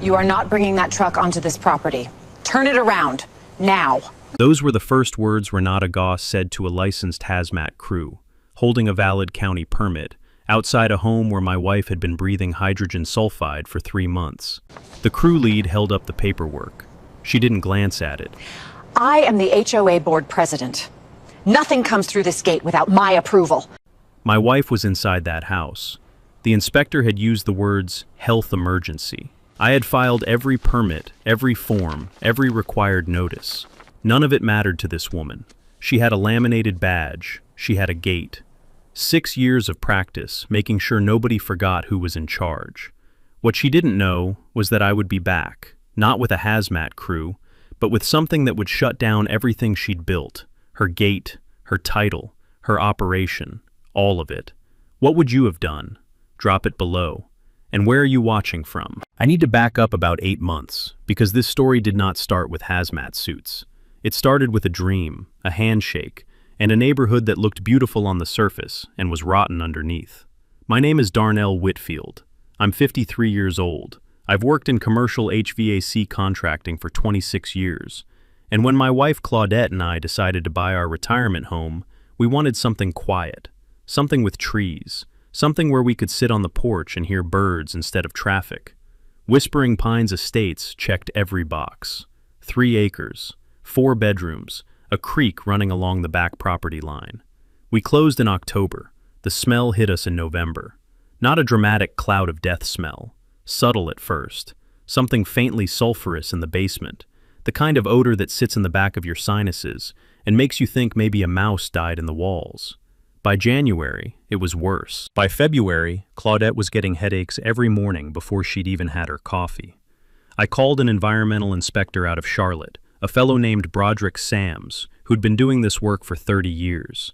You are not bringing that truck onto this property. Turn it around, now. Those were the first words Renata Goss said to a licensed hazmat crew, holding a valid county permit, outside a home where my wife had been breathing hydrogen sulfide for 3 months. The crew lead held up the paperwork. She didn't glance at it. I am the HOA board president. Nothing comes through this gate without my approval. My wife was inside that house. The inspector had used the words health emergency. I had filed every permit, every form, every required notice. None of it mattered to this woman. She had a laminated badge. She had a gate. 6 years of practice, making sure nobody forgot who was in charge. What she didn't know was that I would be back, not with a hazmat crew, but with something that would shut down everything she'd built. Her gate, her title, her operation, all of it. What would you have done? Drop it below. And where are you watching from? I need to back up about 8 months, because this story did not start with hazmat suits. It started with a dream, a handshake, and a neighborhood that looked beautiful on the surface and was rotten underneath. My name is Darnell Whitfield. I'm 53 years old. I've worked in commercial HVAC contracting for 26 years. And when my wife Claudette and I decided to buy our retirement home, we wanted something quiet, something with trees, something where we could sit on the porch and hear birds instead of traffic. Whispering Pines Estates checked every box. 3 acres, 4 bedrooms, a creek running along the back property line. We closed in October. The smell hit us in November. Not a dramatic cloud of death smell. Subtle at first. Something faintly sulfurous in the basement. The kind of odor that sits in the back of your sinuses and makes you think maybe a mouse died in the walls. By January, it was worse. By February, Claudette was getting headaches every morning before she'd even had her coffee. I called an environmental inspector out of Charlotte, a fellow named Broderick Sams, who'd been doing this work for 30 years.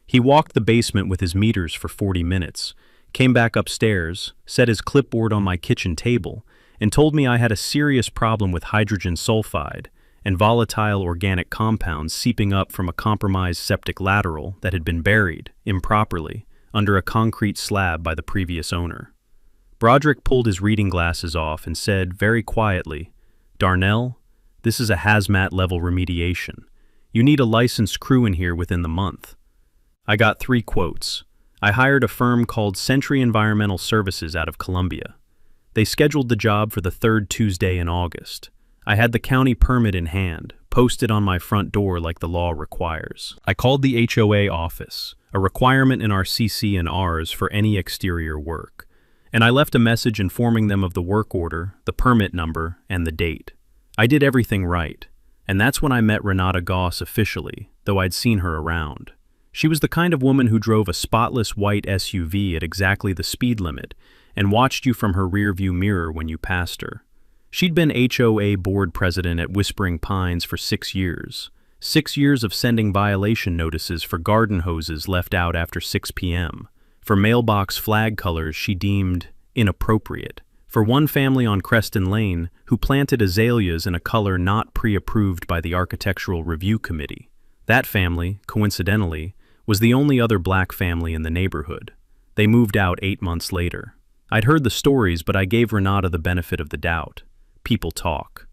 He walked the basement with his meters for 40 minutes, came back upstairs, set his clipboard on my kitchen table, and told me I had a serious problem with hydrogen sulfide and volatile organic compounds seeping up from a compromised septic lateral that had been buried, improperly, under a concrete slab by the previous owner. Broderick pulled his reading glasses off and said very quietly, "Darnell, this is a hazmat-level remediation. You need a licensed crew in here within the month." I got 3 quotes. I hired a firm called Century Environmental Services out of Columbia. They scheduled the job for the 3rd Tuesday in August. I had the county permit in hand, posted on my front door like the law requires. I called the HOA office, a requirement in our CC and Rs for any exterior work, and I left a message informing them of the work order, the permit number, and the date. I did everything right, and that's when I met Renata Goss officially, though I'd seen her around. She was the kind of woman who drove a spotless white SUV at exactly the speed limit and watched you from her rearview mirror when you passed her. She'd been HOA board president at Whispering Pines for 6 years. 6 years of sending violation notices for garden hoses left out after 6 p.m., for mailbox flag colors she deemed inappropriate, for one family on Creston Lane who planted azaleas in a color not pre-approved by the Architectural Review Committee. That family, coincidentally, was the only other black family in the neighborhood. They moved out 8 months later. I'd heard the stories, but I gave Renata the benefit of the doubt. People talk.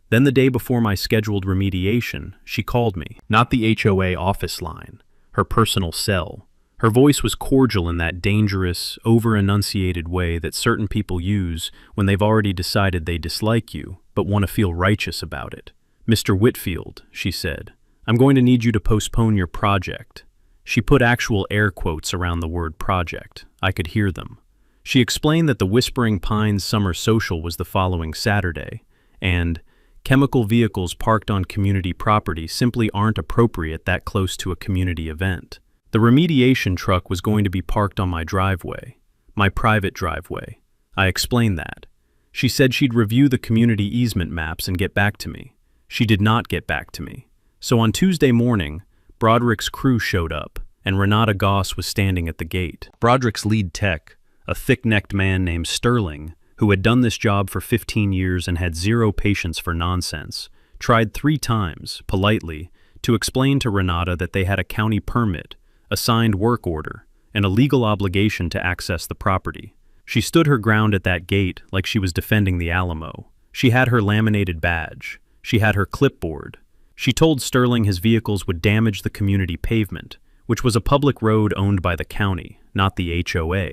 Then the day before my scheduled remediation, she called me. Not the HOA office line, her personal cell. Her voice was cordial in that dangerous, over-enunciated way that certain people use when they've already decided they dislike you, but want to feel righteous about it. "Mr. Whitfield," she said, "I'm going to need you to postpone your project." She put actual air quotes around the word project. I could hear them. She explained that the Whispering Pines Summer Social was the following Saturday, and chemical vehicles parked on community property simply aren't appropriate that close to a community event. The remediation truck was going to be parked on my driveway, my private driveway. I explained that. She said she'd review the community easement maps and get back to me. She did not get back to me. So on Tuesday morning, Broderick's crew showed up, and Renata Goss was standing at the gate. Broderick's lead tech, a thick-necked man named Sterling, who had done this job for 15 years and had zero patience for nonsense, tried 3 times, politely, to explain to Renata that they had a county permit, a signed work order, and a legal obligation to access the property. She stood her ground at that gate like she was defending the Alamo. She had her laminated badge. She had her clipboard. She told Sterling his vehicles would damage the community pavement, which was a public road owned by the county, not the HOA.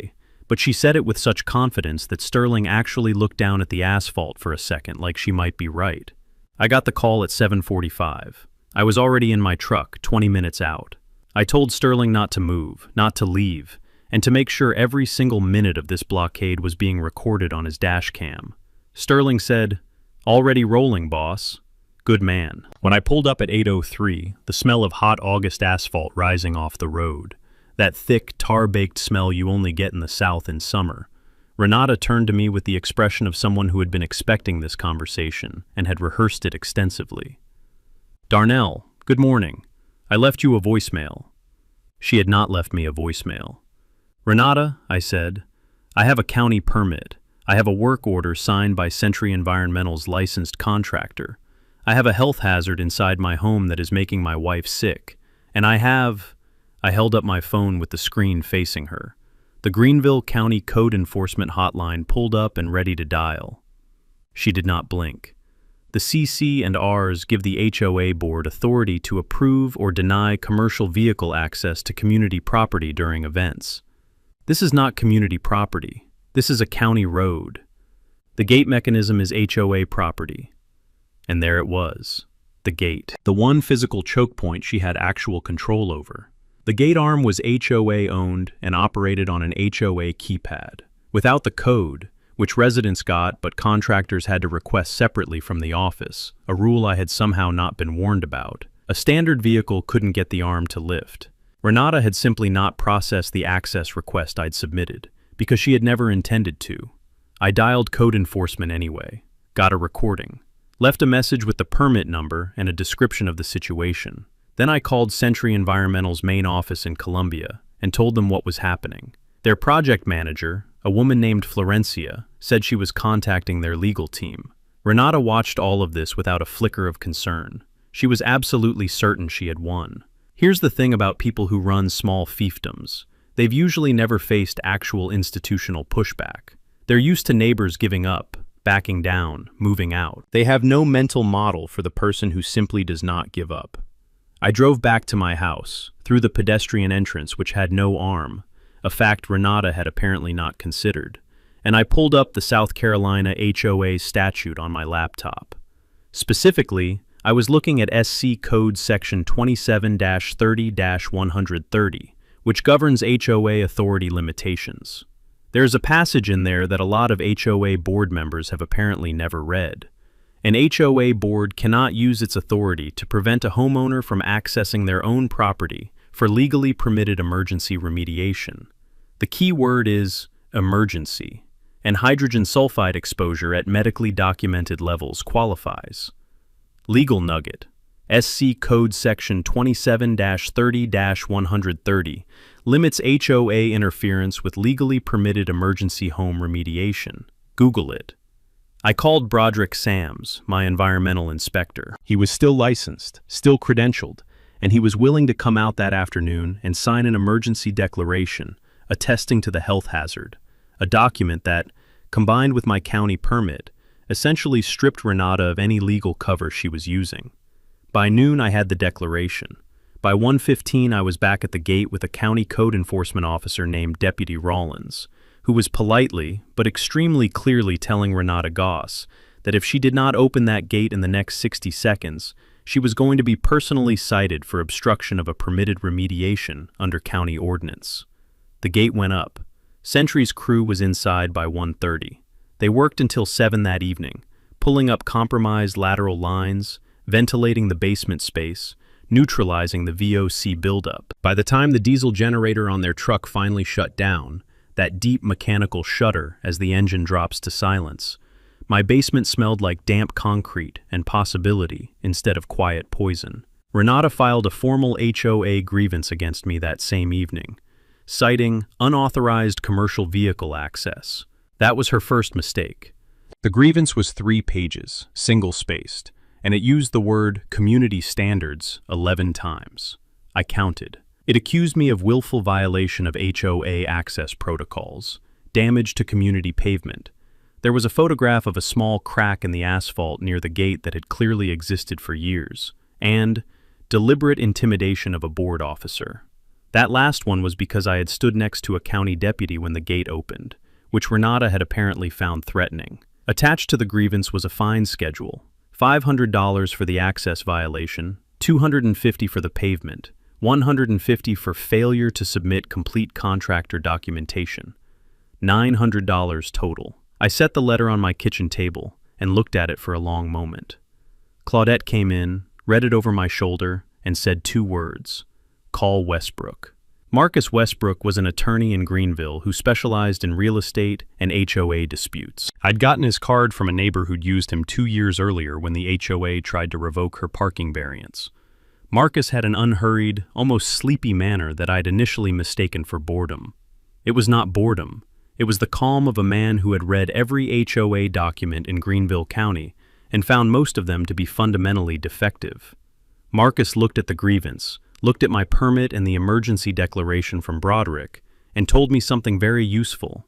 But she said it with such confidence that Sterling actually looked down at the asphalt for a second like she might be right. I got the call at 7:45. I was already in my truck, 20 minutes out. I told Sterling not to move, not to leave, and to make sure every single minute of this blockade was being recorded on his dash cam. Sterling said, "Already rolling, boss." Good man. When I pulled up at 8:03, the smell of hot August asphalt rising off the road, that thick, tar-baked smell you only get in the South in summer, Renata turned to me with the expression of someone who had been expecting this conversation and had rehearsed it extensively. "Darnell, good morning. I left you a voicemail." She had not left me a voicemail. "Renata," I said, "I have a county permit. I have a work order signed by Century Environmental's licensed contractor. I have a health hazard inside my home that is making my wife sick. And I held up my phone with the screen facing her. The Greenville County Code Enforcement hotline pulled up and ready to dial. She did not blink. The CC and Rs give the HOA board authority to approve or deny commercial vehicle access to community property during events. This is not community property. This is a county road. The gate mechanism is HOA property. And there it was, the gate. The one physical choke point she had actual control over. The gate arm was HOA owned and operated on an HOA keypad. Without the code, which residents got but contractors had to request separately from the office, a rule I had somehow not been warned about, a standard vehicle couldn't get the arm to lift. Renata had simply not processed the access request I'd submitted, because she had never intended to. I dialed code enforcement anyway, got a recording, left a message with the permit number and a description of the situation. Then I called Century Environmental's main office in Columbia and told them what was happening. Their project manager, a woman named Florencia, said she was contacting their legal team. Renata watched all of this without a flicker of concern. She was absolutely certain she had won. Here's the thing about people who run small fiefdoms. They've usually never faced actual institutional pushback. They're used to neighbors giving up, backing down, moving out. They have no mental model for the person who simply does not give up. I drove back to my house, through the pedestrian entrance which had no arm, a fact Renata had apparently not considered, and I pulled up the South Carolina HOA statute on my laptop. Specifically, I was looking at SC Code Section 27-30-130, which governs HOA authority limitations. There's a passage in there that a lot of HOA board members have apparently never read. An HOA board cannot use its authority to prevent a homeowner from accessing their own property for legally permitted emergency remediation. The key word is emergency, and hydrogen sulfide exposure at medically documented levels qualifies. Legal nugget. SC Code Section 27-30-130 limits HOA interference with legally permitted emergency home remediation. Google it. I called Broderick Sams, my environmental inspector. He was still licensed, still credentialed, and he was willing to come out that afternoon and sign an emergency declaration attesting to the health hazard, a document that, combined with my county permit, essentially stripped Renata of any legal cover she was using. By noon, I had the declaration. By 1:15, I was back at the gate with a county code enforcement officer named Deputy Rollins, who was politely, but extremely clearly telling Renata Goss that if she did not open that gate in the next 60 seconds, she was going to be personally cited for obstruction of a permitted remediation under county ordinance. The gate went up. Century's crew was inside by 1:30. They worked until 7 that evening, pulling up compromised lateral lines, ventilating the basement space, neutralizing the VOC buildup. By the time the diesel generator on their truck finally shut down, that deep mechanical shudder as the engine drops to silence, my basement smelled like damp concrete and possibility instead of quiet poison. Renata filed a formal HOA grievance against me that same evening, citing unauthorized commercial vehicle access. That was her first mistake. The grievance was 3 pages, single-spaced, and it used the word community standards 11 times. I counted. It accused me of willful violation of HOA access protocols, damage to community pavement. There was a photograph of a small crack in the asphalt near the gate that had clearly existed for years, and deliberate intimidation of a board officer. That last one was because I had stood next to a county deputy when the gate opened, which Renata had apparently found threatening. Attached to the grievance was a fine schedule: $500 for the access violation, $250 for the pavement, $150 for failure to submit complete contractor documentation. $900 total. I set the letter on my kitchen table and looked at it for a long moment. Claudette came in, read it over my shoulder, and said 2 words: "Call Westbrook." Marcus Westbrook was an attorney in Greenville who specialized in real estate and HOA disputes. I'd gotten his card from a neighbor who'd used him 2 years earlier when the HOA tried to revoke her parking variance. Marcus had an unhurried, almost sleepy manner that I'd initially mistaken for boredom. It was not boredom. It was the calm of a man who had read every HOA document in Greenville County and found most of them to be fundamentally defective. Marcus looked at the grievance, looked at my permit and the emergency declaration from Broderick, and told me something very useful.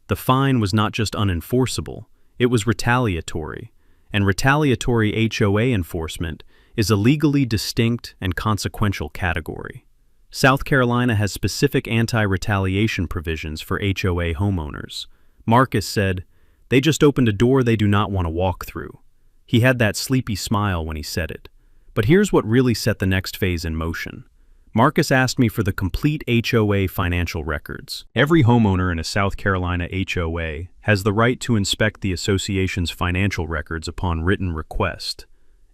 The fine was not just unenforceable, it was retaliatory, and retaliatory HOA enforcement is a legally distinct and consequential category. South Carolina has specific anti-retaliation provisions for HOA homeowners. Marcus said, "They just opened a door they do not want to walk through." He had that sleepy smile when he said it. But here's what really set the next phase in motion. Marcus asked me for the complete HOA financial records. Every homeowner in a South Carolina HOA has the right to inspect the association's financial records upon written request.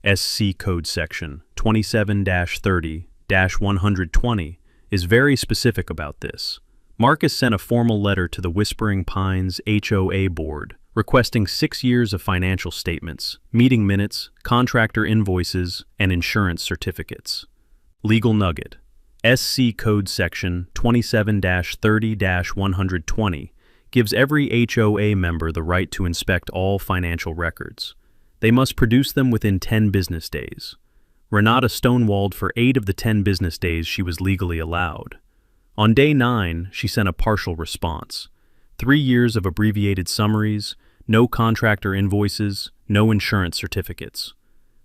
SC Code Section 27-30-120 is very specific about this. Marcus sent a formal letter to the Whispering Pines HOA board requesting 6 years of financial statements, meeting minutes, contractor invoices, and insurance certificates. Legal nugget: SC Code Section 27-30-120 gives every HOA member the right to inspect all financial records. They must produce them within 10 business days. Renata stonewalled for 8 of the 10 business days she was legally allowed. On day 9, she sent a partial response. 3 years of abbreviated summaries, no contractor invoices, no insurance certificates.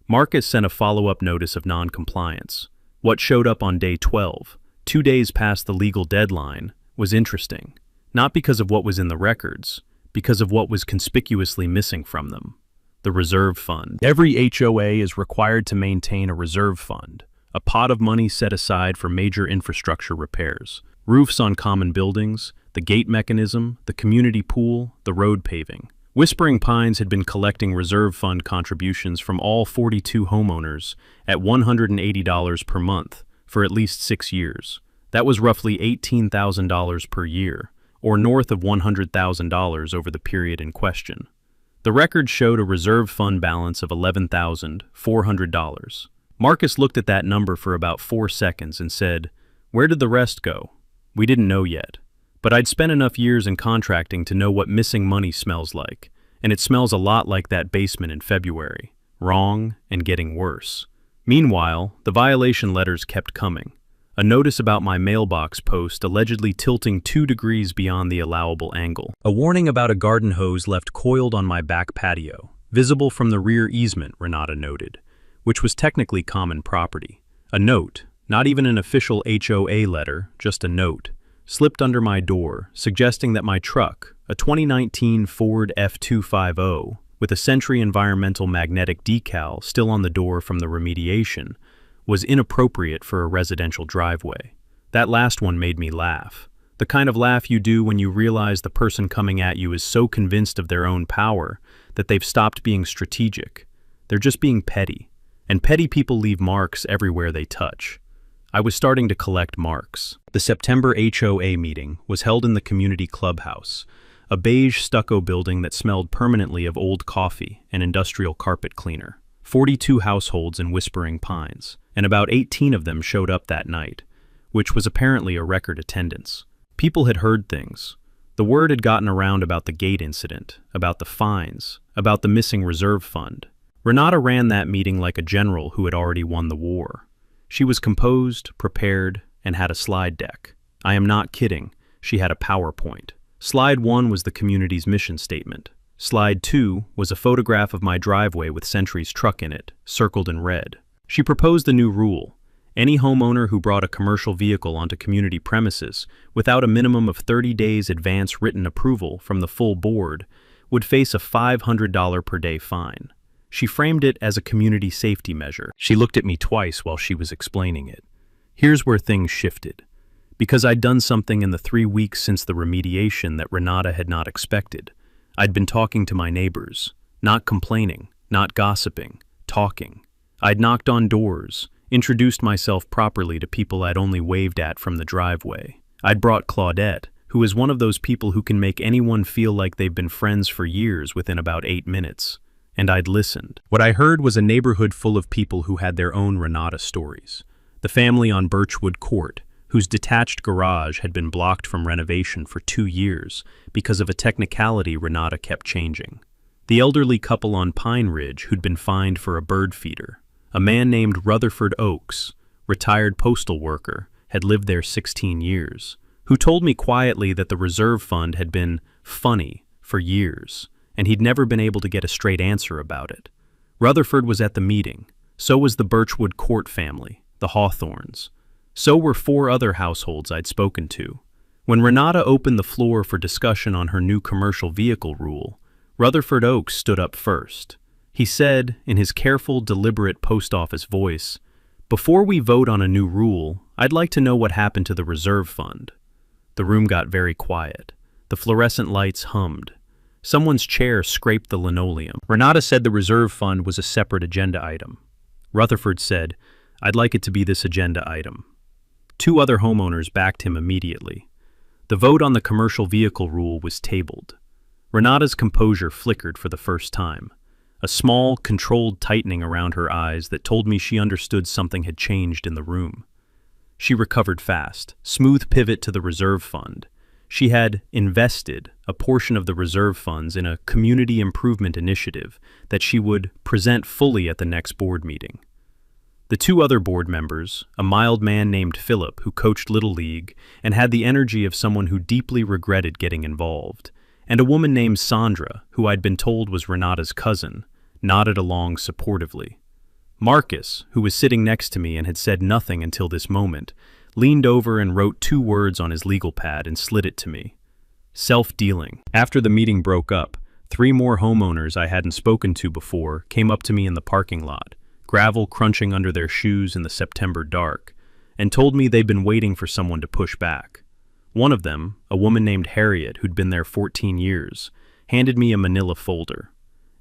Marcus sent a follow-up notice of non-compliance. What showed up on day 12, 2 days past the legal deadline, was interesting, not because of what was in the records, because of what was conspicuously missing from them. The reserve fund. Every HOA is required to maintain a reserve fund, a pot of money set aside for major infrastructure repairs, roofs on common buildings, the gate mechanism, the community pool, the road paving. Whispering Pines had been collecting reserve fund contributions from all 42 homeowners at $180 per month for at least 6 years. That was roughly $18,000 per year, or north of $100,000 over the period in question. The record showed a reserve fund balance of $11,400. Marcus looked at that number for about 4 seconds and said, "Where did the rest go?" We didn't know yet. But I'd spent enough years in contracting to know what missing money smells like, and it smells a lot like that basement in February. Wrong and getting worse. Meanwhile, the violation letters kept coming. A notice about my mailbox post allegedly tilting 2 degrees beyond the allowable angle. A warning about a garden hose left coiled on my back patio, visible from the rear easement, Renata noted, which was technically common property. A note, not even an official HOA letter, just a note, slipped under my door, suggesting that my truck, a 2019 Ford F250, with a Century Environmental magnetic decal still on the door from the remediation, was inappropriate for a residential driveway. That last one made me laugh. The kind of laugh you do when you realize the person coming at you is so convinced of their own power that they've stopped being strategic. They're just being petty. And petty people leave marks everywhere they touch. I was starting to collect marks. The September HOA meeting was held in the community clubhouse, a beige stucco building that smelled permanently of old coffee and industrial carpet cleaner. 42 households in Whispering Pines, and about 18 of them showed up that night, which was apparently a record attendance. People had heard things. The word had gotten around about the gate incident, about the fines, about the missing reserve fund. Renata ran that meeting like a general who had already won the war. She was composed, prepared, and had a slide deck. I am not kidding. She had a PowerPoint. Slide 1 was the community's mission statement. Slide 2 was a photograph of my driveway with Sentry's truck in it, circled in red. She proposed a new rule. Any homeowner who brought a commercial vehicle onto community premises without a minimum of 30 days advance written approval from the full board would face a $500 per day fine. She framed it as a community safety measure. She looked at me twice while she was explaining it. Here's where things shifted. Because I'd done something in the 3 weeks since the remediation that Renata had not expected. I'd been talking to my neighbors, not complaining, not gossiping, talking. I'd knocked on doors, introduced myself properly to people I'd only waved at from the driveway. I'd brought Claudette, who is one of those people who can make anyone feel like they've been friends for years within about 8 minutes. And I'd listened. What I heard was a neighborhood full of people who had their own Renata stories. The family on Birchwood Court, whose detached garage had been blocked from renovation for 2 years because of a technicality Renata kept changing. The elderly couple on Pine Ridge who'd been fined for a bird feeder. A man named Rutherford Oakes, retired postal worker, had lived there 16 years, who told me quietly that the reserve fund had been funny for years, and he'd never been able to get a straight answer about it. Rutherford was at the meeting. So was the Birchwood Court family, the Hawthorns. So were 4 other households I'd spoken to. When Renata opened the floor for discussion on her new commercial vehicle rule, Rutherford Oakes stood up first. He said, in his careful, deliberate post office voice, "Before we vote on a new rule, I'd like to know what happened to the reserve fund." The room got very quiet. The fluorescent lights hummed. Someone's chair scraped the linoleum. Renata said the reserve fund was a separate agenda item. Rutherford said, "I'd like it to be this agenda item." 2 other homeowners backed him immediately. The vote on the commercial vehicle rule was tabled. Renata's composure flickered for the first time. A small, controlled tightening around her eyes that told me she understood something had changed in the room. She recovered fast. Smooth pivot to the reserve fund. She had invested a portion of the reserve funds in a community improvement initiative that she would present fully at the next board meeting. The 2 other board members, a mild man named Philip who coached Little League and had the energy of someone who deeply regretted getting involved, and a woman named Sandra, who I'd been told was Renata's cousin, nodded along supportively. Marcus, who was sitting next to me and had said nothing until this moment, leaned over and wrote 2 words on his legal pad and slid it to me. Self-dealing. After the meeting broke up, 3 more homeowners I hadn't spoken to before came up to me in the parking lot, gravel crunching under their shoes in the September dark, and told me they'd been waiting for someone to push back. One of them, a woman named Harriet who'd been there 14 years, handed me a manila folder.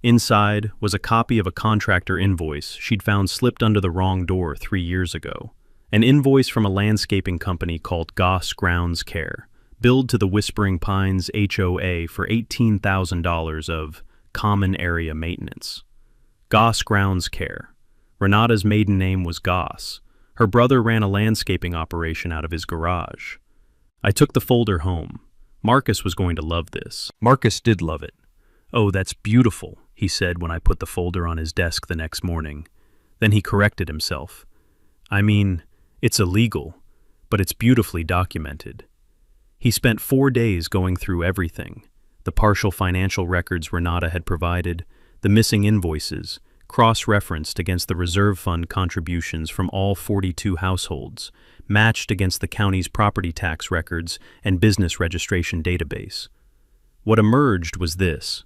Inside was a copy of a contractor invoice she'd found slipped under the wrong door 3 years ago. An invoice from a landscaping company called Goss Grounds Care, billed to the Whispering Pines HOA for $18,000 of common area maintenance. Goss Grounds Care. Renata's maiden name was Goss. Her brother ran a landscaping operation out of his garage. I took the folder home. Marcus was going to love this. Marcus did love it. "Oh, that's beautiful," he said when I put the folder on his desk the next morning. Then he corrected himself. "I mean, it's illegal, but it's beautifully documented." He spent 4 days going through everything. The partial financial records Renata had provided, the missing invoices, cross-referenced against the reserve fund contributions from all 42 households, matched against the county's property tax records and business registration database. What emerged was this.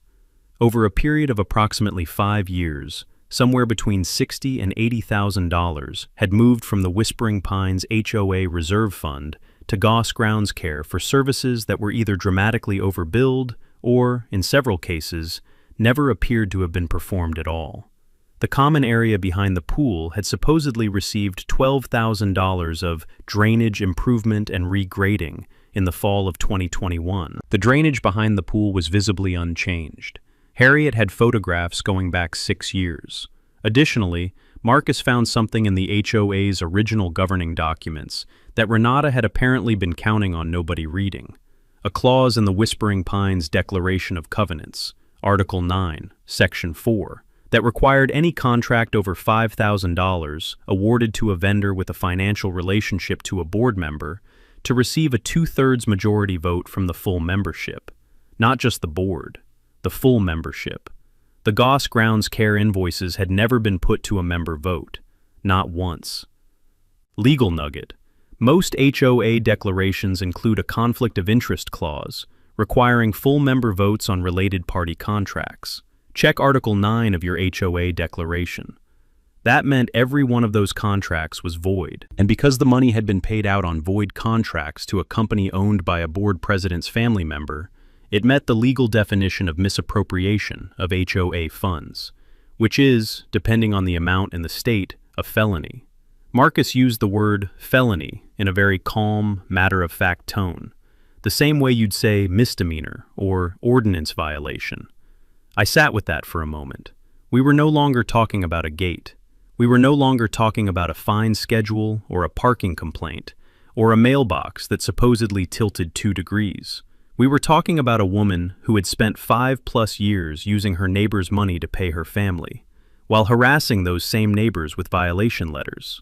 Over a period of approximately 5 years, somewhere between $60,000 and $80,000 had moved from the Whispering Pines HOA Reserve Fund to Goss Grounds Care for services that were either dramatically overbilled or, in several cases, never appeared to have been performed at all. The common area behind the pool had supposedly received $12,000 of drainage improvement and regrading in the fall of 2021. The drainage behind the pool was visibly unchanged. Harriet had photographs going back 6 years. Additionally, Marcus found something in the HOA's original governing documents that Renata had apparently been counting on nobody reading. A clause in the Whispering Pines Declaration of Covenants, Article 9, Section 4, that required any contract over $5,000 awarded to a vendor with a financial relationship to a board member to receive a 2/3 majority vote from the full membership. Not just the board, the full membership. The Goss Grounds Care invoices had never been put to a member vote. Not once. Legal nugget. Most HOA declarations include a conflict of interest clause, requiring full member votes on related party contracts. Check Article 9 of your HOA declaration. That meant every one of those contracts was void. And because the money had been paid out on void contracts to a company owned by a board president's family member, it met the legal definition of misappropriation of HOA funds, which is, depending on the amount and the state, a felony. Marcus used the word felony in a very calm, matter-of-fact tone, the same way you'd say misdemeanor or ordinance violation. I sat with that for a moment. We were no longer talking about a gate. We were no longer talking about a fine schedule or a parking complaint or a mailbox that supposedly tilted 2 degrees. We were talking about a woman who had spent 5+ years using her neighbor's money to pay her family, while harassing those same neighbors with violation letters.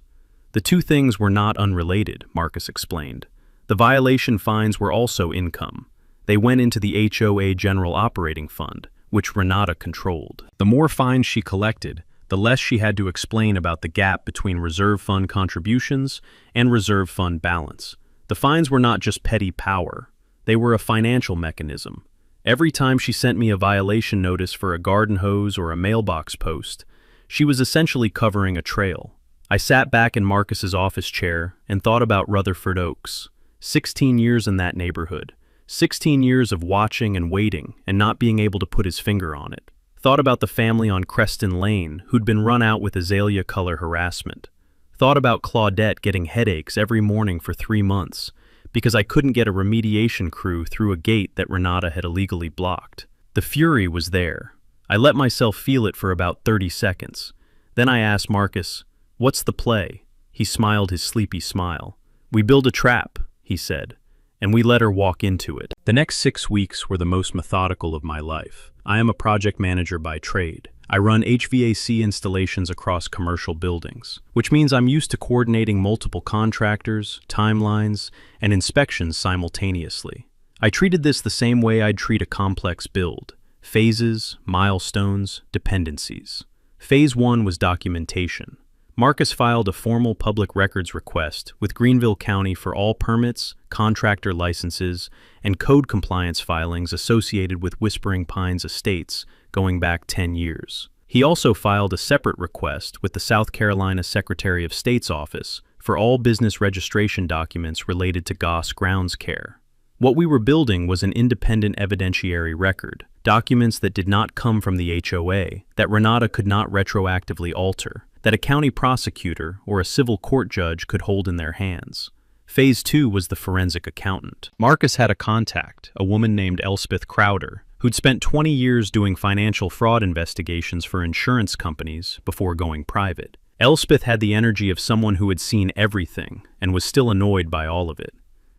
The two things were not unrelated, Marcus explained. The violation fines were also income. They went into the HOA General Operating Fund, which Renata controlled. The more fines she collected, the less she had to explain about the gap between reserve fund contributions and reserve fund balance. The fines were not just petty power. They were a financial mechanism. Every time she sent me a violation notice for a garden hose or a mailbox post, she was essentially covering a trail. I sat back in Marcus's office chair and thought about Rutherford Oaks. 16 years in that neighborhood. 16 years of watching and waiting and not being able to put his finger on it. Thought about the family on Creston Lane who'd been run out with azalea color harassment. Thought about Claudette getting headaches every morning for 3 months because I couldn't get a remediation crew through a gate that Renata had illegally blocked. The fury was there. I let myself feel it for about 30 seconds. Then I asked Marcus, "What's the play?" He smiled his sleepy smile. "We build a trap," he said, and we let her walk into it. The next 6 weeks were the most methodical of my life. I am a project manager by trade. I run HVAC installations across commercial buildings, which means I'm used to coordinating multiple contractors, timelines, and inspections simultaneously. I treated this the same way I'd treat a complex build: phases, milestones, dependencies. Phase 1 was documentation. Marcus filed a formal public records request with Greenville County for all permits, contractor licenses, and code compliance filings associated with Whispering Pines Estates going back 10 years. He also filed a separate request with the South Carolina Secretary of State's office for all business registration documents related to Goss Grounds Care. What we were building was an independent evidentiary record, documents that did not come from the HOA, that Renata could not retroactively alter, that a county prosecutor or a civil court judge could hold in their hands. Phase 2 was the forensic accountant. Marcus had a contact, a woman named Elspeth Crowder, who'd spent 20 years doing financial fraud investigations for insurance companies before going private. Elspeth had the energy of someone who had seen everything and was still annoyed by all of it.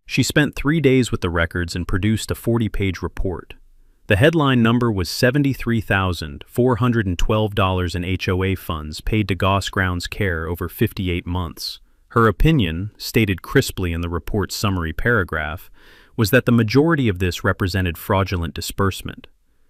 She spent 3 days with the records and produced a 40-page report. The headline number was $73,412 in HOA funds paid to Goss Grounds Care over 58 months. Her opinion, stated crisply in the report's summary paragraph, was that the majority of this represented fraudulent disbursement.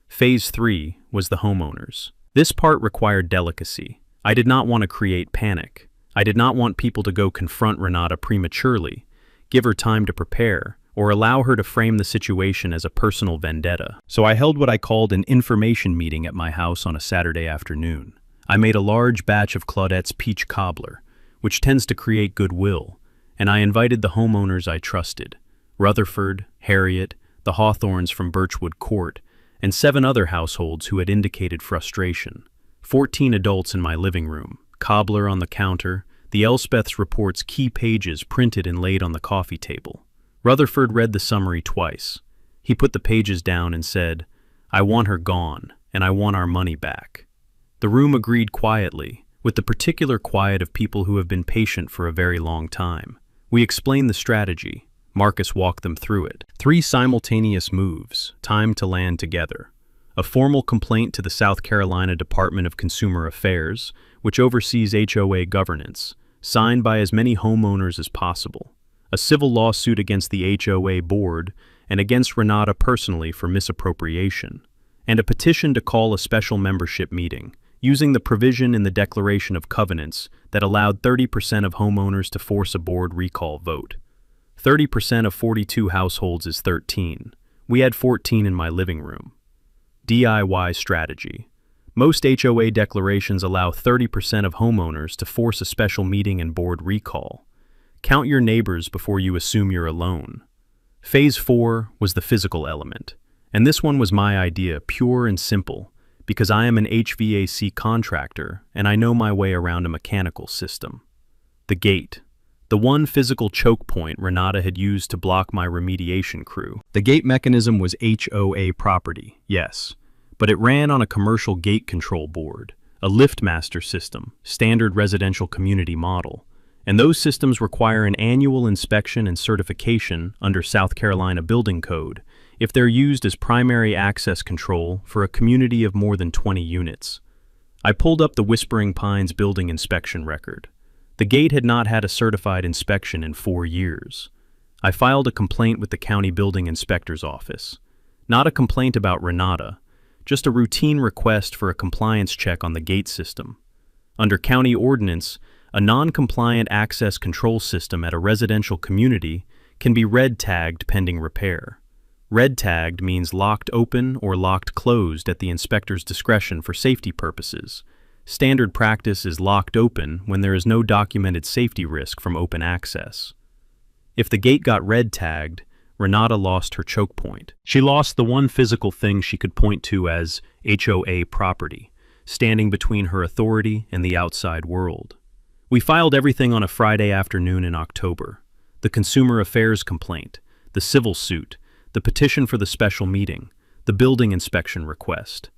Phase 3 was the homeowners. This part required delicacy. I did not want to create panic. I did not want people to go confront Renata prematurely, give her time to prepare, or allow her to frame the situation as a personal vendetta. So I held what I called an information meeting at my house on a Saturday afternoon. I made a large batch of Claudette's peach cobbler, which tends to create goodwill, and I invited the homeowners I trusted: Rutherford, Harriet, the Hawthorns from Birchwood Court, and 7 other households who had indicated frustration. 14 adults in my living room, cobbler on the counter, the Elspeth's report's key pages printed and laid on the coffee table. Rutherford read the summary twice. He put the pages down and said, "I want her gone, and I want our money back." The room agreed quietly, with the particular quiet of people who have been patient for a very long time. We explained the strategy. Marcus walked them through it. 3 simultaneous moves, timed to land together. A formal complaint to the South Carolina Department of Consumer Affairs, which oversees HOA governance, signed by as many homeowners as possible. a civil lawsuit against the HOA board and against Renata personally for misappropriation, and a petition to call a special membership meeting, using the provision in the Declaration of Covenants that allowed 30% of homeowners to force a board recall vote. 30% of 42 households is 13. We had 14 in my living room. DIY strategy. Most HOA declarations allow 30% of homeowners to force a special meeting and board recall. Count your neighbors before you assume you're alone. Phase 4 was the physical element, and this one was my idea, pure and simple, because I am an HVAC contractor and I know my way around a mechanical system. The gate. The one physical choke point Renata had used to block my remediation crew. The gate mechanism was HOA property, yes, but it ran on a commercial gate control board, a LiftMaster system, standard residential community model, and those systems require an annual inspection and certification under South Carolina Building Code if they're used as primary access control for a community of more than 20 units. I pulled up the Whispering Pines building inspection record. The gate had not had a certified inspection in 4 years. I filed a complaint with the county building inspector's office. Not a complaint about Renata, just a routine request for a compliance check on the gate system. Under county ordinance, a non-compliant access control system at a residential community can be red tagged pending repair. Red tagged means locked open or locked closed at the inspector's discretion for safety purposes. Standard practice is locked open when there is no documented safety risk from open access. If the gate got red tagged, Renata lost her choke point. She lost the one physical thing she could point to as HOA property, standing between her authority and the outside world. We filed everything on a Friday afternoon in October. The consumer affairs complaint, the civil suit, the petition for the special meeting, the building inspection request.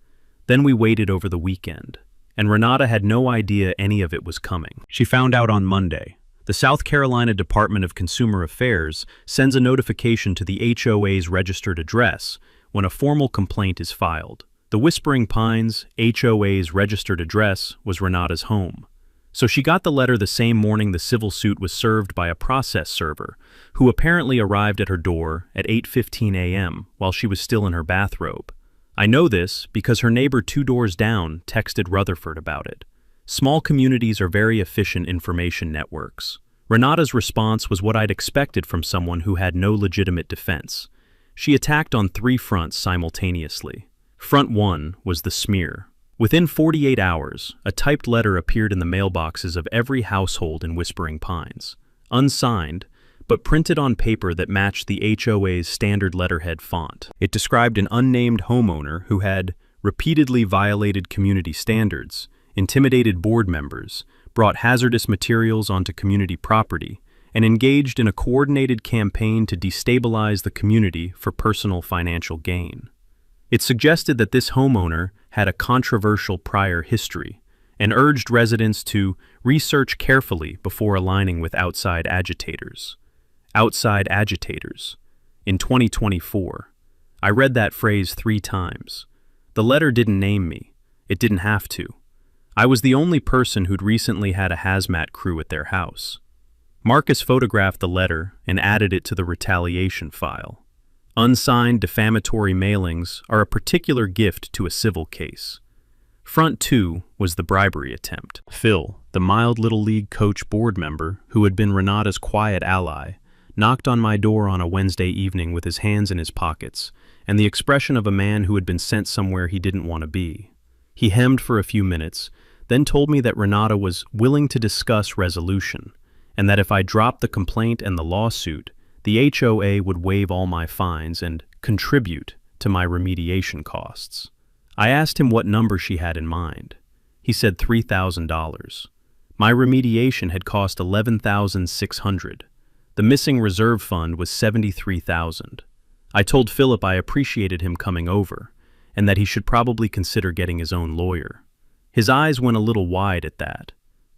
Then we waited over the weekend, and Renata had no idea any of it was coming. She found out on Monday. The South Carolina Department of Consumer Affairs sends a notification to the HOA's registered address when a formal complaint is filed. The Whispering Pines HOA's registered address was Renata's home. So she got the letter the same morning the civil suit was served by a process server, who apparently arrived at her door at 8:15 a.m. while she was still in her bathrobe. I know this because her neighbor 2 doors down texted Rutherford about it. Small communities are very efficient information networks. Renata's response was what I'd expected from someone who had no legitimate defense. She attacked on 3 fronts simultaneously. Front 1 was the smear. Within 48 hours, a typed letter appeared in the mailboxes of every household in Whispering Pines. Unsigned, but printed on paper that matched the HOA's standard letterhead font. It described an unnamed homeowner who had repeatedly violated community standards, intimidated board members, brought hazardous materials onto community property, and engaged in a coordinated campaign to destabilize the community for personal financial gain. It suggested that this homeowner had a controversial prior history and urged residents to research carefully before aligning with outside agitators. Outside agitators. In 2024. I read that phrase 3 times. The letter didn't name me. It didn't have to. I was the only person who'd recently had a hazmat crew at their house. Marcus photographed the letter and added it to the retaliation file. Unsigned defamatory mailings are a particular gift to a civil case. Front 2 was the bribery attempt. Phil, the mild Little League coach board member who had been Renata's quiet ally, knocked on my door on a Wednesday evening with his hands in his pockets and the expression of a man who had been sent somewhere he didn't want to be. He hemmed for a few minutes, then told me that Renata was willing to discuss resolution, and that if I dropped the complaint and the lawsuit, the HOA would waive all my fines and contribute to my remediation costs. I asked him what number she had in mind. He said $3,000. My remediation had cost $11,600. The missing reserve fund was $73,000. I told Philip I appreciated him coming over, and that he should probably consider getting his own lawyer. His eyes went a little wide at that.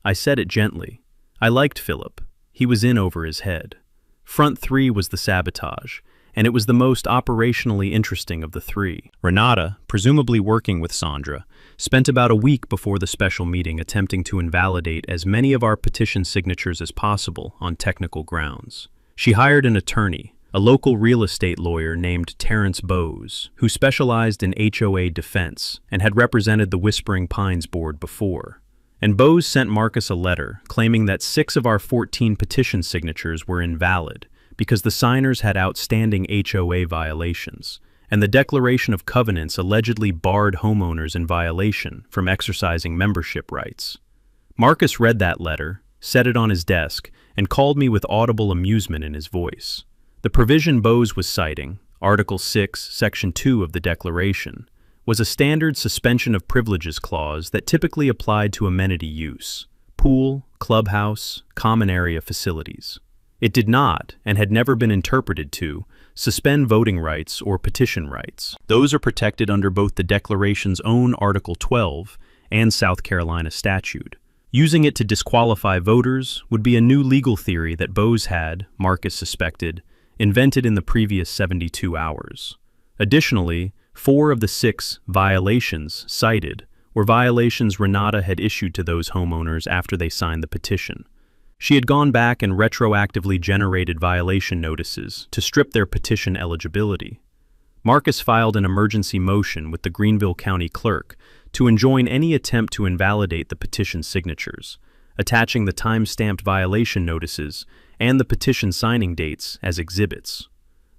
I said it gently. I liked Philip. He was in over his head. Front 3 was the sabotage, and it was the most operationally interesting of the 3. Renata, presumably working with Sandra, spent about a week before the special meeting attempting to invalidate as many of our petition signatures as possible on technical grounds. She hired an attorney, a local real estate lawyer named Terrence Bowes, who specialized in HOA defense and had represented the Whispering Pines board before. And Bowes sent Marcus a letter claiming that 6 of our 14 petition signatures were invalid because the signers had outstanding HOA violations, and the Declaration of Covenants allegedly barred homeowners in violation from exercising membership rights. Marcus read that letter, set it on his desk, and called me with audible amusement in his voice. The provision Bowes was citing, Article 6, Section 2 of the Declaration, was a standard suspension of privileges clause that typically applied to amenity use, pool, clubhouse, common area facilities. It did not, and had never been interpreted to, suspend voting rights or petition rights. Those are protected under both the Declaration's own Article 12 and South Carolina statute. Using it to disqualify voters would be a new legal theory that Bowes had, Marcus suspected, invented in the previous 72 hours. Additionally, 4 of the 6 violations cited were violations Renata had issued to those homeowners after they signed the petition. She had gone back and retroactively generated violation notices to strip their petition eligibility. Marcus filed an emergency motion with the Greenville County Clerk to enjoin any attempt to invalidate the petition signatures, attaching the time-stamped violation notices and the petition signing dates as exhibits.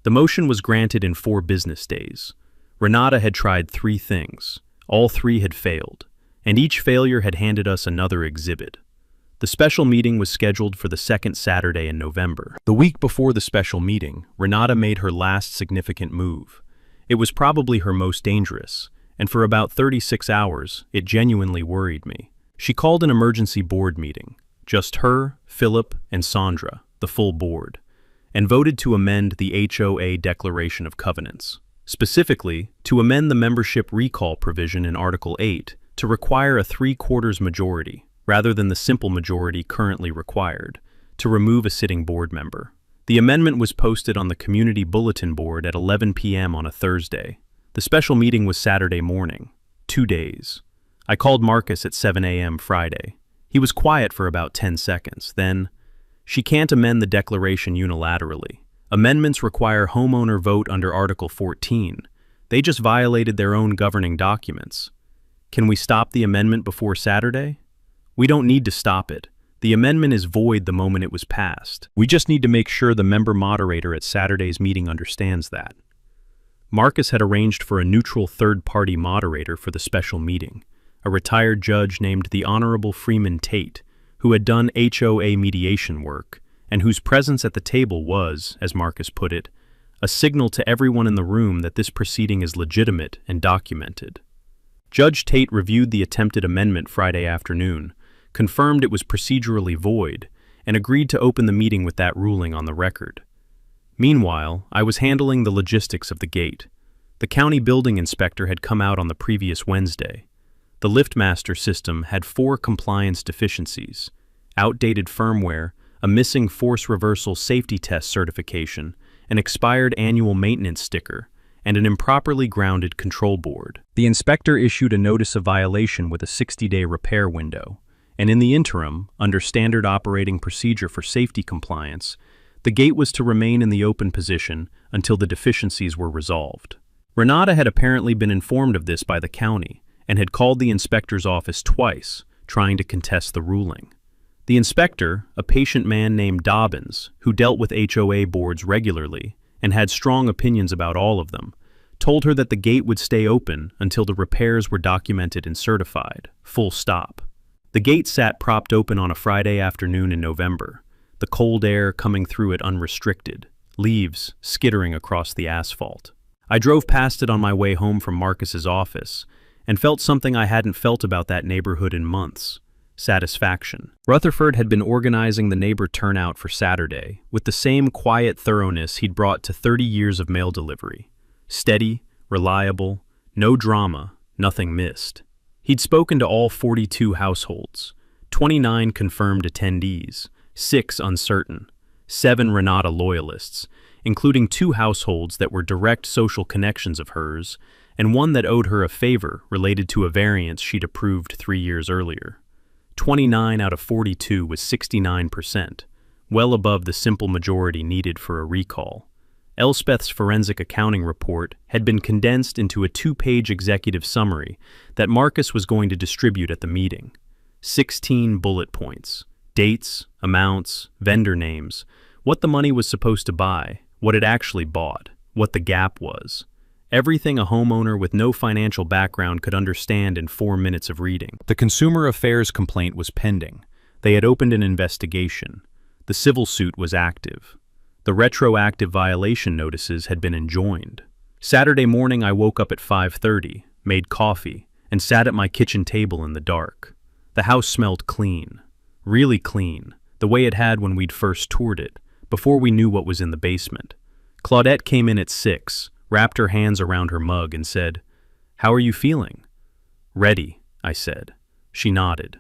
The motion was granted in 4 business days. Renata had tried 3 things. All 3 had failed, and each failure had handed us another exhibit. The special meeting was scheduled for the 2nd Saturday in November. The week before the special meeting, Renata made her last significant move. It was probably her most dangerous, and for about 36 hours, it genuinely worried me. She called an emergency board meeting, just her, Philip, and Sandra, the full board, and voted to amend the HOA Declaration of Covenants. Specifically, to amend the membership recall provision in Article 8 to require a 3/4 majority, rather than the simple majority currently required, to remove a sitting board member. The amendment was posted on the community bulletin board at 11 p.m. on a Thursday. The special meeting was Saturday morning, 2 days. I called Marcus at 7 a.m. Friday. He was quiet for about 10 seconds. Then, "She can't amend the declaration unilaterally. Amendments require homeowner vote under Article 14. They just violated their own governing documents. Can we stop the amendment before Saturday?" "We don't need to stop it. The amendment is void the moment it was passed. We just need to make sure the member moderator at Saturday's meeting understands that." Marcus had arranged for a neutral third-party moderator for the special meeting, a retired judge named the Honorable Freeman Tate, who had done HOA mediation work, and whose presence at the table was, as Marcus put it, a signal to everyone in the room that this proceeding is legitimate and documented. Judge Tate reviewed the attempted amendment Friday afternoon, confirmed it was procedurally void, and agreed to open the meeting with that ruling on the record. Meanwhile, I was handling the logistics of the gate. The county building inspector had come out on the previous Wednesday. The LiftMaster system had 4 compliance deficiencies: outdated firmware, a missing force reversal safety test certification, an expired annual maintenance sticker, and an improperly grounded control board. The inspector issued a notice of violation with a 60-day repair window, and in the interim, under standard operating procedure for safety compliance, the gate was to remain in the open position until the deficiencies were resolved. Renata had apparently been informed of this by the county and had called the inspector's office twice, trying to contest the ruling. The inspector, a patient man named Dobbins, who dealt with HOA boards regularly and had strong opinions about all of them, told her that the gate would stay open until the repairs were documented and certified, full stop. The gate sat propped open on a Friday afternoon in November, the cold air coming through it unrestricted, leaves skittering across the asphalt. I drove past it on my way home from Marcus's office and felt something I hadn't felt about that neighborhood in months: satisfaction. Rutherford had been organizing the neighbor turnout for Saturday with the same quiet thoroughness he'd brought to 30 years of mail delivery. Steady, reliable, no drama, nothing missed. He'd spoken to all 42 households, 29 confirmed attendees, 6 uncertain, 7 Renata loyalists, including 2 households that were direct social connections of hers, and one that owed her a favor related to a variance she'd approved 3 years earlier. 29 out of 42 was 69%, well above the simple majority needed for a recall. Elspeth's forensic accounting report had been condensed into a 2-page executive summary that Marcus was going to distribute at the meeting. 16 bullet points. Dates, amounts, vendor names, what the money was supposed to buy, what it actually bought, what the gap was. Everything a homeowner with no financial background could understand in 4 minutes of reading. The Consumer Affairs complaint was pending. They had opened an investigation. The civil suit was active. The retroactive violation notices had been enjoined. Saturday morning I woke up at 5:30, made coffee, and sat at my kitchen table in the dark. The house smelled clean. Really clean, the way it had when we'd first toured it, before we knew what was in the basement. Claudette came in at 6, wrapped her hands around her mug and said, "How are you feeling?" "Ready," I said. She nodded.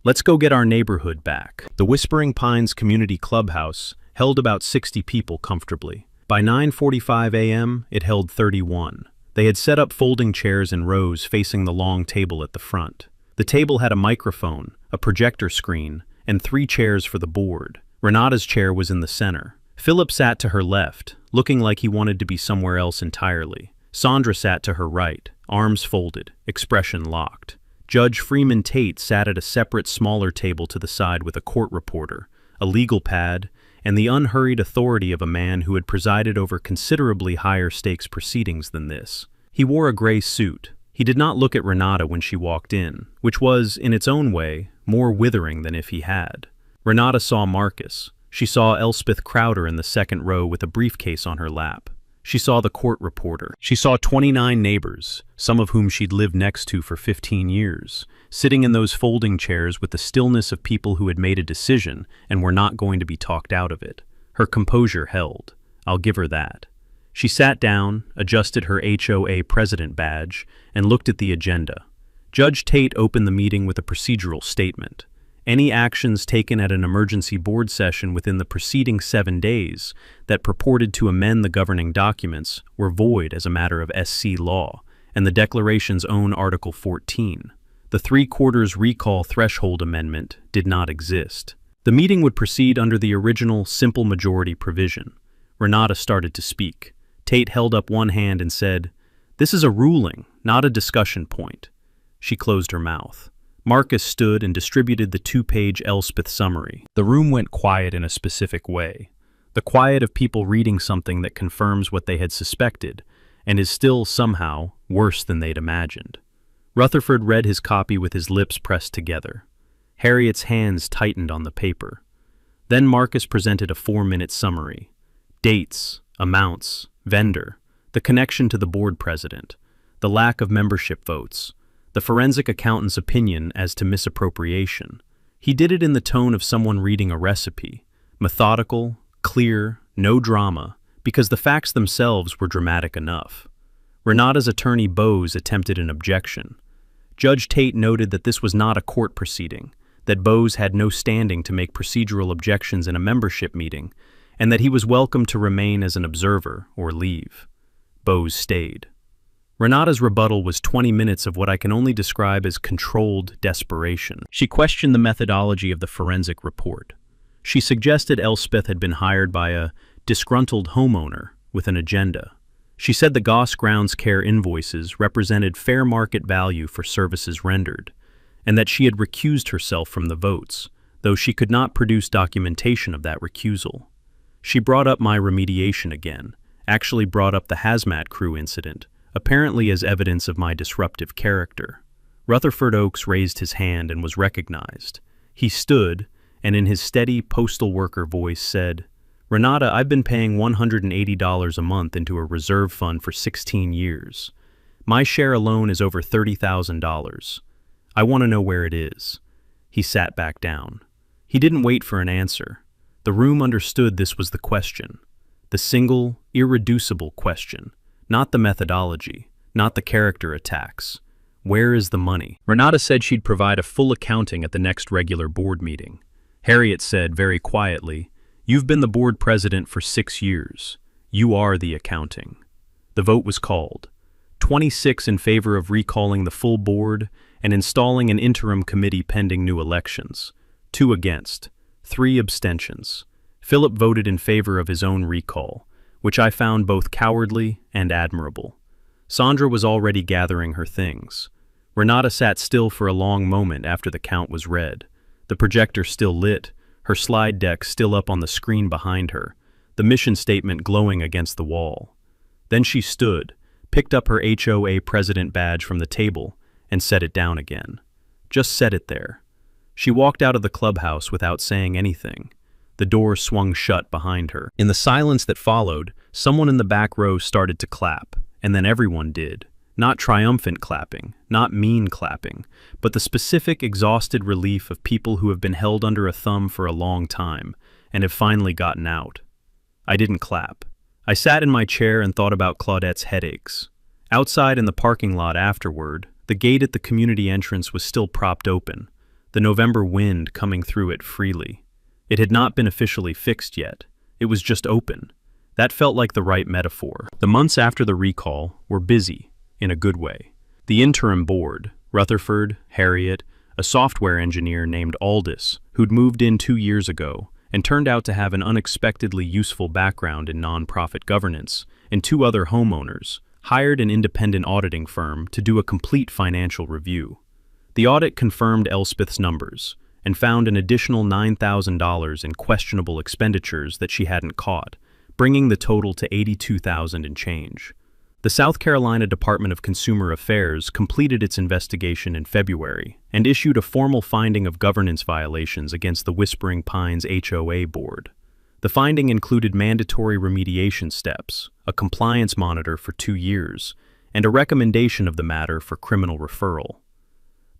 "Let's go get our neighborhood back." The Whispering Pines Community Clubhouse held about 60 people comfortably. By 9:45 a.m., it held 31. They had set up folding chairs in rows facing the long table at the front. The table had a microphone, a projector screen, and 3 chairs for the board. Renata's chair was in the center. Philip sat to her left, looking like he wanted to be somewhere else entirely. Sandra sat to her right, arms folded, expression locked. Judge Freeman Tate sat at a separate, smaller table to the side with a court reporter, a legal pad, and the unhurried authority of a man who had presided over considerably higher stakes proceedings than this. He wore a gray suit. He did not look at Renata when she walked in, which was, in its own way, more withering than if he had. Renata saw Marcus. She saw Elspeth Crowder in the second row with a briefcase on her lap. She saw the court reporter. She saw 29 neighbors, some of whom she'd lived next to for 15 years, sitting in those folding chairs with the stillness of people who had made a decision and were not going to be talked out of it. Her composure held. I'll give her that. She sat down, adjusted her HOA president badge, and looked at the agenda. Judge Tate opened the meeting with a procedural statement. Any actions taken at an emergency board session within the preceding 7 days that purported to amend the governing documents were void as a matter of SC law and the Declaration's own Article 14. The 3/4 recall threshold amendment did not exist. The meeting would proceed under the original simple majority provision. Renata started to speak. Tate held up one hand and said, "This is a ruling, not a discussion point." She closed her mouth. Marcus stood and distributed the 2-page Elspeth summary. The room went quiet in a specific way. The quiet of people reading something that confirms what they had suspected, and is still, somehow, worse than they'd imagined. Rutherford read his copy with his lips pressed together. Harriet's hands tightened on the paper. Then Marcus presented a 4-minute summary. Dates, amounts, vendor, the connection to the board president, the lack of membership votes, the forensic accountant's opinion as to misappropriation. He did it in the tone of someone reading a recipe, methodical, clear, no drama, because the facts themselves were dramatic enough. Renata's attorney Bose attempted an objection. Judge Tate noted that this was not a court proceeding, that Bose had no standing to make procedural objections in a membership meeting, and that he was welcome to remain as an observer or leave. Bose stayed. Renata's rebuttal was 20 minutes of what I can only describe as controlled desperation. She questioned the methodology of the forensic report. She suggested Elspeth had been hired by a disgruntled homeowner with an agenda. She said the Goss Grounds Care invoices represented fair market value for services rendered, and that she had recused herself from the votes, though she could not produce documentation of that recusal. She brought up my remediation again, actually brought up the Hazmat crew incident, apparently as evidence of my disruptive character. Rutherford Oakes raised his hand and was recognized. He stood, and in his steady postal worker voice said, "Renata, I've been paying $180 a month into a reserve fund for 16 years. My share alone is over $30,000. I want to know where it is." He sat back down. He didn't wait for an answer. The room understood this was the question. The single, irreducible question. Not the methodology, not the character attacks. Where is the money? Renata said she'd provide a full accounting at the next regular board meeting. Harriet said very quietly, "You've been the board president for 6 years. You are the accounting." The vote was called. 26 in favor of recalling the full board and installing an interim committee pending new elections. 2 against. 3 abstentions. Philip voted in favor of his own recall, which I found both cowardly and admirable. Sandra was already gathering her things. Renata sat still for a long moment after the count was read, the projector still lit, her slide deck still up on the screen behind her, the mission statement glowing against the wall. Then she stood, picked up her HOA president badge from the table, and set it down again. Just set it there. She walked out of the clubhouse without saying anything. The door swung shut behind her. In the silence that followed, someone in the back row started to clap, and then everyone did. Not triumphant clapping, not mean clapping, but the specific, exhausted relief of people who have been held under a thumb for a long time and have finally gotten out. I didn't clap. I sat in my chair and thought about Claudette's headaches. Outside in the parking lot afterward, the gate at the community entrance was still propped open, the November wind coming through it freely. It had not been officially fixed yet. It was just open. That felt like the right metaphor. The months after the recall were busy, in a good way. The interim board, Rutherford, Harriet, a software engineer named Aldous, who'd moved in 2 years ago and turned out to have an unexpectedly useful background in nonprofit governance, and 2 other homeowners, hired an independent auditing firm to do a complete financial review. The audit confirmed Elspeth's numbers and found an additional $9,000 in questionable expenditures that she hadn't caught, bringing the total to $82,000 and change. The South Carolina Department of Consumer Affairs completed its investigation in February and issued a formal finding of governance violations against the Whispering Pines HOA board. The finding included mandatory remediation steps, a compliance monitor for 2 years, and a recommendation of the matter for criminal referral.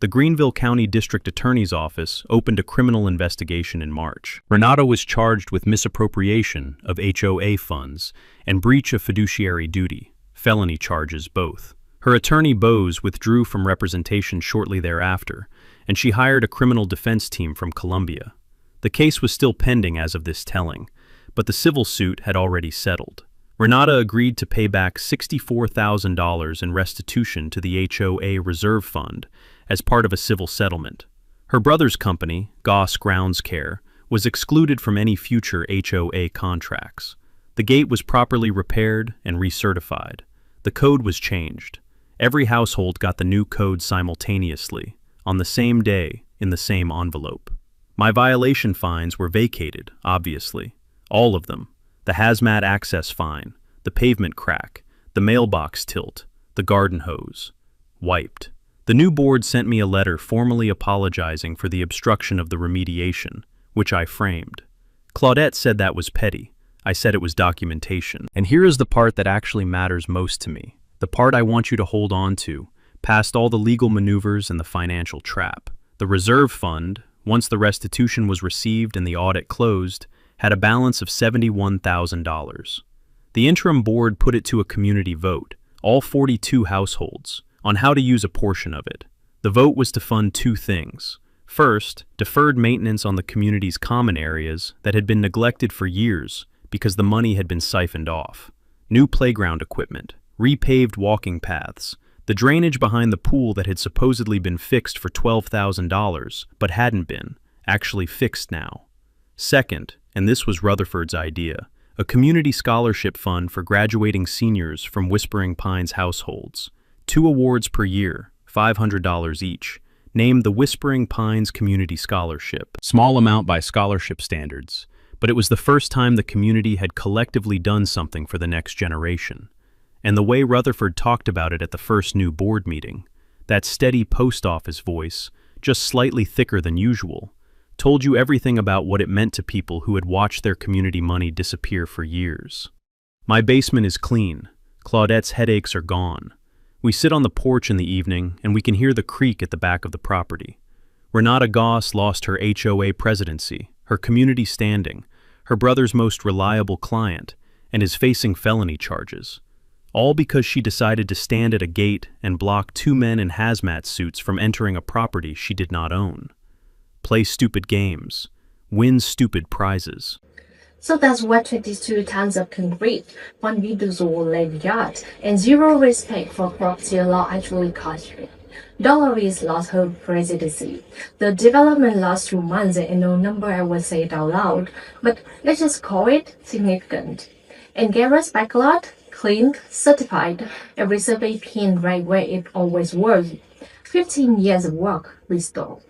The Greenville County District Attorney's Office opened a criminal investigation in March. Renata was charged with misappropriation of HOA funds and breach of fiduciary duty. Felony charges both. Her attorney Bose withdrew from representation shortly thereafter, and she hired a criminal defense team from Columbia. The case was still pending as of this telling, but the civil suit had already settled. Renata agreed to pay back $64,000 in restitution to the HOA Reserve Fund as part of a civil settlement. Her brother's company, Goss Grounds Care, was excluded from any future HOA contracts. The gate was properly repaired and recertified. The code was changed. Every household got the new code simultaneously, on the same day, in the same envelope. My violation fines were vacated, obviously. All of them. The Hazmat access fine, the pavement crack, the mailbox tilt, the garden hose. Wiped. The new board sent me a letter formally apologizing for the obstruction of the remediation, which I framed. Claudette said that was petty. I said it was documentation. And here is the part that actually matters most to me. The part I want you to hold on to, past all the legal maneuvers and the financial trap. The reserve fund, once the restitution was received and the audit closed, had a balance of $71,000. The interim board put it to a community vote, all 42 households, on how to use a portion of it. The vote was to fund 2 things. First, deferred maintenance on the community's common areas that had been neglected for years because the money had been siphoned off. New playground equipment, repaved walking paths, the drainage behind the pool that had supposedly been fixed for $12,000 but hadn't been, actually fixed now. Second, and this was Rutherford's idea, a community scholarship fund for graduating seniors from Whispering Pines households. 2 awards per year, $500 each, named the Whispering Pines Community Scholarship. Small amount by scholarship standards, but it was the first time the community had collectively done something for the next generation. And the way Rutherford talked about it at the first new board meeting, that steady post office voice, just slightly thicker than usual, told you everything about what it meant to people who had watched their community money disappear for years. My basement is clean. Claudette's headaches are gone. We sit on the porch in the evening and we can hear the creak at the back of the property. Renata Goss lost her HOA presidency, her community standing, her brother's most reliable client, and is facing felony charges. All because she decided to stand at a gate and block 2 men in hazmat suits from entering a property she did not own. Play stupid games. Win stupid prizes. So that's what 22 tons of concrete, 1 video's all laid yard, and 0 respect for property law actually cost you. Dolores lost her presidency. The development lost 2 months and no number I would say it out loud, but let's just call it significant. And Garrett's backlot, clean, certified, every survey pinned right where it always was. 15 years of work restored.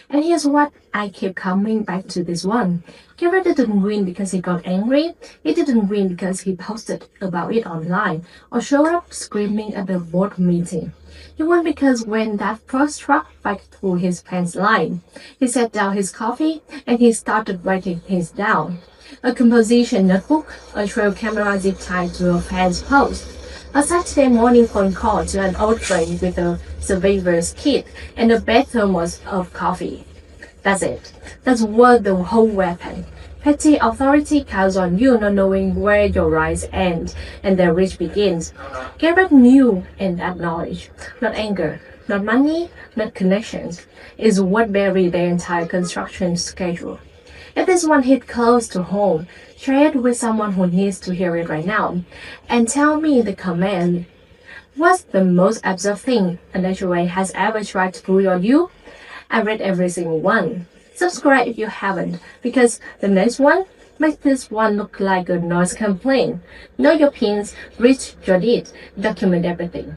And here's what I keep coming back to this one. Garrett didn't win because he got angry. He didn't win because he posted about it online or showed up screaming at the board meeting. He won because when that first truck back through his pants line, he set down his coffee and he started writing things down. A composition notebook, a trail camera zip tied to a fence post, a Saturday morning phone call to an old friend with a survivor's kit, and a bag thermos of coffee. That's it. That's worth the whole weapon. Petty authority counts on you not knowing where your rights end and their reach begins. Garrett knew and acknowledged. Not anger, not money, not connections, is what buried their entire construction schedule. If this one hit close to home, share it with someone who needs to hear it right now. And tell me the comment. What's the most absurd thing an HOA has ever tried to pull on you? I read every single one. Subscribe if you haven't, because the next one makes this one look like a noise complaint. Know your pins, reach your deed, document everything.